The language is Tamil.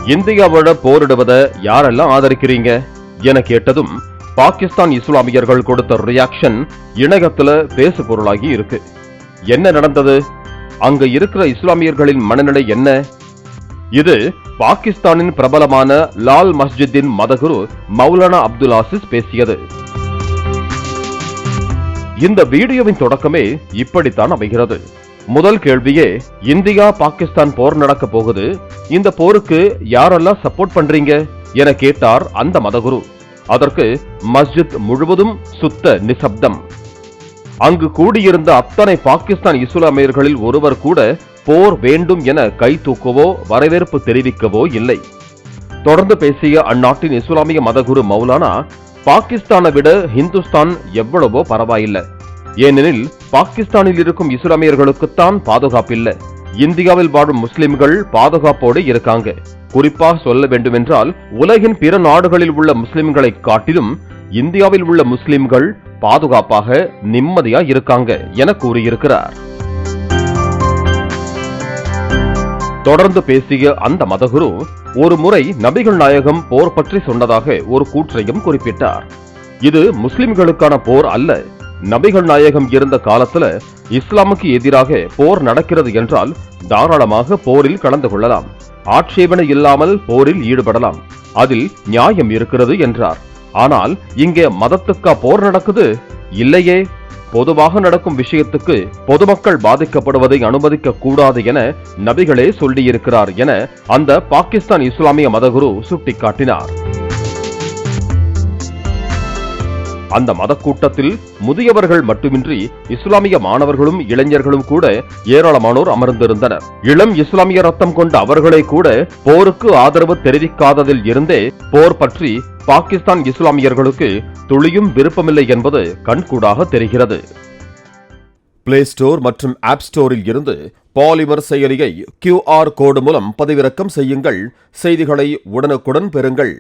இந்தியாவோட போரிடுவதை யாரெல்லாம் ஆதரிக்கிறீங்க என கேட்டதும் பாகிஸ்தான் இஸ்லாமியர்கள் கொடுத்த ரியாக்ஷன் இணையத்துல பேசு பொருளாகி இருக்கு. என்ன நடந்தது? அங்க இருக்கிற இஸ்லாமியர்களின் மனநிலை என்ன? இது பாகிஸ்தானின் பிரபலமான லால் மஸ்ஜித்தின் மதகுரு மௌலானா அப்துல் ஆசிஸ் பேசியது. இந்த வீடியோவின் தொடக்கமே இப்படித்தான் அமைகிறது. முதல் கேள்வியே, இந்தியா பாகிஸ்தான் போர் நடக்க போகுது, இந்த போருக்கு யாரெல்லாம் சப்போர்ட் பண்றீங்க என கேட்டார் அந்த மதகுரு. அதற்கு மஸ்ஜித் முழுவதும் சுத்த நிசப்தம். அங்கு கூடியிருந்த அத்தனை பாகிஸ்தான் இஸ்லாமியர்களில் ஒருவர் கூட போர் வேண்டும் என கை தூக்கவோ வரவேற்பு தெரிவிக்கவோ இல்லை. தொடர்ந்து பேசிய அந்நாட்டின் இஸ்லாமிய மதகுரு மௌலானா, பாகிஸ்தானை விட இந்துஸ்தான் எவ்வளவோ பரவாயில்லை, ஏனெனில் பாகிஸ்தானில் இருக்கும் இஸ்லாமியர்களுக்குத்தான் பாதுகாப்பில்லை, இந்தியாவில் வாழும் முஸ்லிம்கள் பாதுகாப்போடு இருக்காங்க. குறிப்பாக சொல்ல வேண்டுமென்றால் உலகின் பிற நாடுகளில் உள்ள முஸ்லிம்களை காட்டிலும் இந்தியாவில் உள்ள முஸ்லிம்கள் பாதுகாப்பாக நிம்மதியா இருக்காங்க என கூறியிருக்கிறார். தொடர்ந்து பேசிய அந்த மதகுரு ஒரு முறை நபிகள் நாயகம் போர் பற்றி சொன்னதாக ஒரு கூற்றையும் குறிப்பிட்டார். இது முஸ்லிம்களுக்கான போர் அல்ல. நபிகள் நாயகம் இருந்த காலத்துல இஸ்லாமுக்கு எதிராக போர் நடக்கிறது என்றால் தாராளமாக போரில் கலந்து கொள்ளலாம், ஆட்சேபனை இல்லாமல் போரில் ஈடுபடலாம், அதில் நியாயம் இருக்கிறது என்றார். ஆனால் இங்கே மதத்துக்கா போர் நடக்குது? இல்லையே. பொதுவாக நடக்கும் விஷயத்துக்கு பொதுமக்கள் பாதிக்கப்படுவதை அனுமதிக்க கூடாது என நபிகளே சொல்லியிருக்கிறார் என அந்த பாகிஸ்தான் இஸ்லாமிய மதகுரு சுட்டிக்காட்டினார். அந்த மத கூட்டத்தில் முதியவர்கள் மட்டுமின்றி இஸ்லாமிய மாணவர்களும் இளைஞர்களும் கூட ஏராளமானோர் அமர்ந்திருந்தனர். இளம் இஸ்லாமிய ரத்தம் கொண்ட அவர்களே கூட போருக்கு ஆதரவு தெரிவிக்காததில் இருந்தே போர் பற்றி பாகிஸ்தான் இஸ்லாமியர்களுக்கு துளியும் விருப்பமில்லை என்பது கண்கூடாக தெரிகிறது. பிளே ஸ்டோர் மற்றும் ஆப் ஸ்டோரில் இருந்து பாலிமர் செயலியை QR கோடு மூலம் பதிவிறக்கம் செய்யுங்கள். செய்திகளை உடனுக்குடன் பெறுங்கள்.